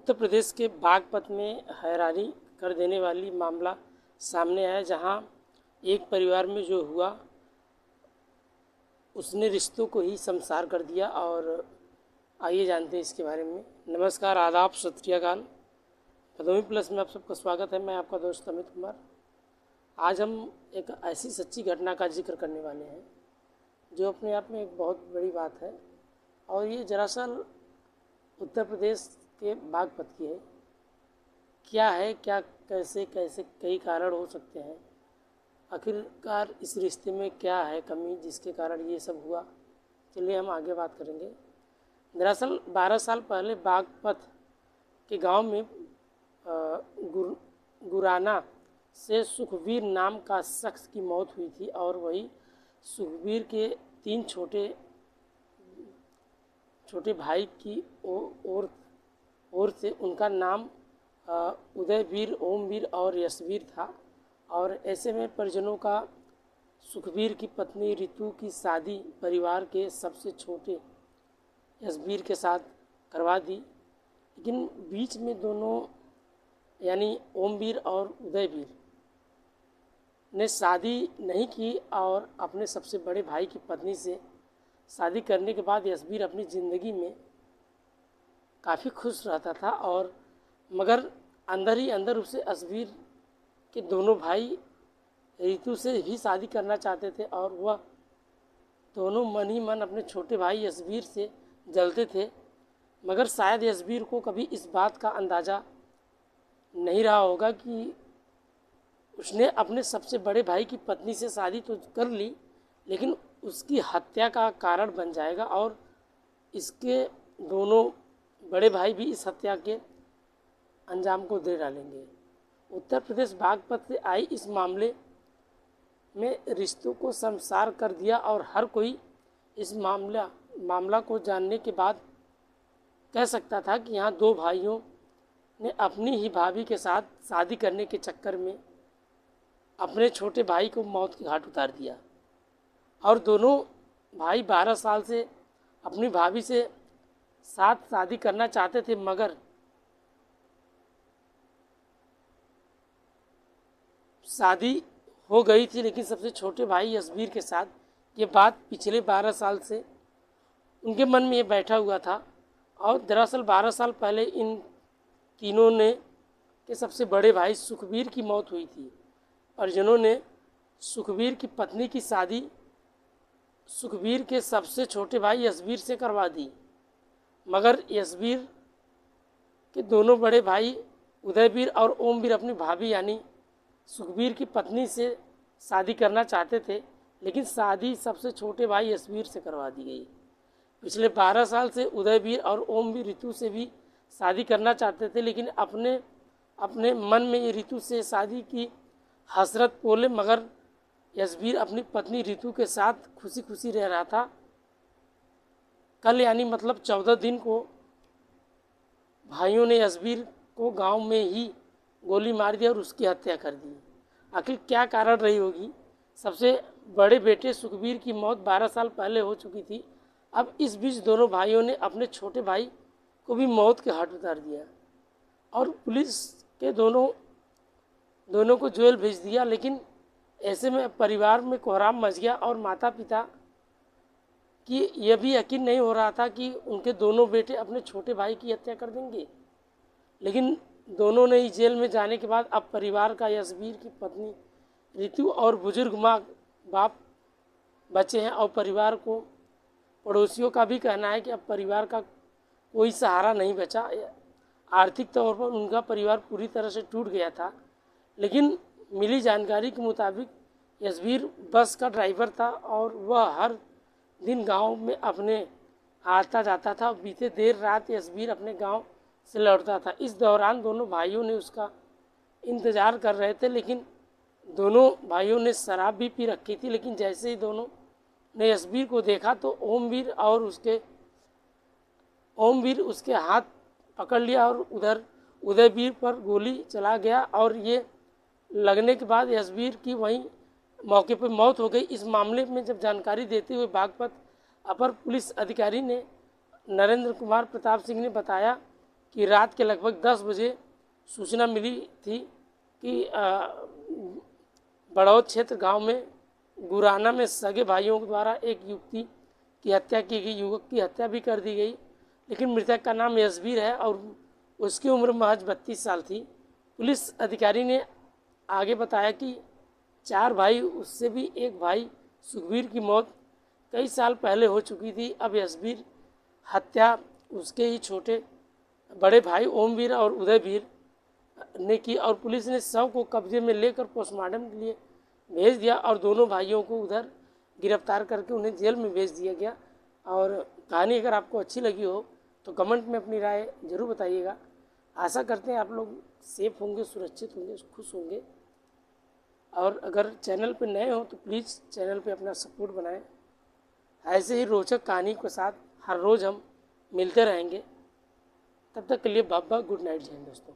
उत्तर प्रदेश के बागपत में हैरानी कर देने वाली मामला सामने आया, जहां एक परिवार में जो हुआ उसने रिश्तों को ही शर्मसार कर दिया। और आइए जानते हैं इसके बारे में। नमस्कार, आदाब, सत श्री अकाल। पदोमी प्लस में आप सबका स्वागत है। मैं आपका दोस्त अमित कुमार। आज हम एक ऐसी सच्ची घटना का जिक्र करने वाले हैं जो अपने आप में एक बहुत बड़ी बात है, और ये दरअसल उत्तर प्रदेश के बागपत की है। क्या है, क्या, कैसे कैसे कई कारण हो सकते हैं। आखिरकार इस रिश्ते में क्या है कमी जिसके कारण ये सब हुआ, चलिए हम आगे बात करेंगे। दरअसल 12 साल पहले बागपत के गांव में गुराना से सुखबीर नाम का शख्स की मौत हुई थी, और वही सुखबीर के 3 छोटे भाई की ओर से उनका नाम उदयवीर, ओमवीर और यशवीर था। और ऐसे में परिजनों का सुखबीर की पत्नी रितु की शादी परिवार के सबसे छोटे यशवीर के साथ करवा दी। लेकिन बीच में दोनों यानी ओमवीर और उदयवीर ने शादी नहीं की, और अपने सबसे बड़े भाई की पत्नी से शादी करने के बाद यशवीर अपनी ज़िंदगी में काफ़ी खुश रहता था। और मगर अंदर ही अंदर उसे यशवीर के दोनों भाई रितु से भी शादी करना चाहते थे, और वह दोनों मन ही मन अपने छोटे भाई यशवीर से जलते थे। मगर शायद यशवीर को कभी इस बात का अंदाज़ा नहीं रहा होगा कि उसने अपने सबसे बड़े भाई की पत्नी से शादी तो कर ली, लेकिन उसकी हत्या का कारण बन जाएगा, और इसके दोनों बड़े भाई भी इस हत्या के अंजाम को दे डालेंगे। उत्तर प्रदेश बागपत से आई इस मामले में रिश्तों को शर्मसार कर दिया, और हर कोई इस मामला को जानने के बाद कह सकता था कि यहाँ 2 भाइयों ने अपनी ही भाभी के साथ शादी करने के चक्कर में अपने छोटे भाई को मौत के घाट उतार दिया। और दोनों भाई 12 साल से अपनी भाभी से साथ शादी करना चाहते थे, मगर शादी हो गई थी। लेकिन सबसे छोटे भाई यशवीर के साथ ये बात पिछले 12 साल से उनके मन में ये बैठा हुआ था। और दरअसल 12 साल पहले इन तीनों ने के सबसे बड़े भाई सुखबीर की मौत हुई थी, और जिन्होंने सुखबीर की पत्नी की शादी सुखबीर के सबसे छोटे भाई यशवीर से करवा दी। मगर यशवीर के दोनों बड़े भाई उदयवीर और ओमवीर अपनी भाभी यानी सुखबीर की पत्नी से शादी करना चाहते थे, लेकिन शादी सबसे छोटे भाई यशवीर से करवा दी गई। पिछले 12 साल से उदयवीर और ओमवीर रितु से भी शादी करना चाहते थे, लेकिन अपने मन में ये रितु से शादी की हसरत बोले, मगर यशवीर अपनी पत्नी रितु के साथ खुशी खुशी रह रहा था। कल यानी मतलब 14 दिन को भाइयों ने यशवीर को गांव में ही गोली मार दी और उसकी हत्या कर दी। आखिर क्या कारण रही होगी। सबसे बड़े बेटे सुखबीर की मौत 12 साल पहले हो चुकी थी। अब इस बीच दोनों भाइयों ने अपने छोटे भाई को भी मौत के घाट उतार दिया, और पुलिस के दोनों को जेल भेज दिया। लेकिन ऐसे में परिवार में कोहराम मच गया, और माता पिता की यह भी यकीन नहीं हो रहा था कि उनके दोनों बेटे अपने छोटे भाई की हत्या कर देंगे। लेकिन दोनों ने ही जेल में जाने के बाद अब परिवार का यशवीर की पत्नी रितु और बुजुर्ग माँ बाप बचे हैं, और परिवार को पड़ोसियों का भी कहना है कि अब परिवार का कोई सहारा नहीं बचा। आर्थिक तौर पर उनका परिवार पूरी तरह से टूट गया था। लेकिन मिली जानकारी के मुताबिक यशवीर बस का ड्राइवर था, और वह हर दिन गांव में अपने आता जाता था। बीते देर रात यशवीर अपने गांव से लौटता था। इस दौरान दोनों भाइयों ने उसका इंतज़ार कर रहे थे, लेकिन दोनों भाइयों ने शराब भी पी रखी थी। लेकिन जैसे ही दोनों ने यशवीर को देखा तो ओमवीर उसके हाथ पकड़ लिया, और उधर उदयवीर पर गोली चला गया, और ये लगने के बाद यशवीर की वहीं मौके पर मौत हो गई। इस मामले में जब जानकारी देते हुए बागपत अपर पुलिस अधिकारी ने नरेंद्र कुमार प्रताप सिंह ने बताया कि रात के लगभग 10 बजे सूचना मिली थी कि बड़ौद क्षेत्र गांव में गुराना में सगे भाइयों द्वारा एक युवती की हत्या की गई, युवक की हत्या भी कर दी गई, लेकिन मृतक का नाम यशबीर है और उसकी उम्र महज 32 साल थी। पुलिस अधिकारी ने आगे बताया कि 4 भाई, उससे भी एक भाई सुखबीर की मौत कई साल पहले हो चुकी थी। अब यशबीर हत्या उसके ही छोटे बड़े भाई ओमवीर और उदयवीर ने की और पुलिस ने शव को कब्जे में लेकर पोस्टमार्टम के लिए भेज दिया और दोनों भाइयों को उधर गिरफ्तार करके उन्हें जेल में भेज दिया गया। और कहानी अगर आपको अच्छी लगी हो तो कमेंट में अपनी राय ज़रूर बताइएगा। आशा करते हैं आप लोग सेफ होंगे, सुरक्षित होंगे, खुश होंगे। और अगर चैनल पर नए हो तो प्लीज़ चैनल पे अपना सपोर्ट बनाएं। ऐसे ही रोचक कहानी के साथ हर रोज़ हम मिलते रहेंगे। तब तक के लिए बाबा गुड नाइट जय हिंद दोस्तों।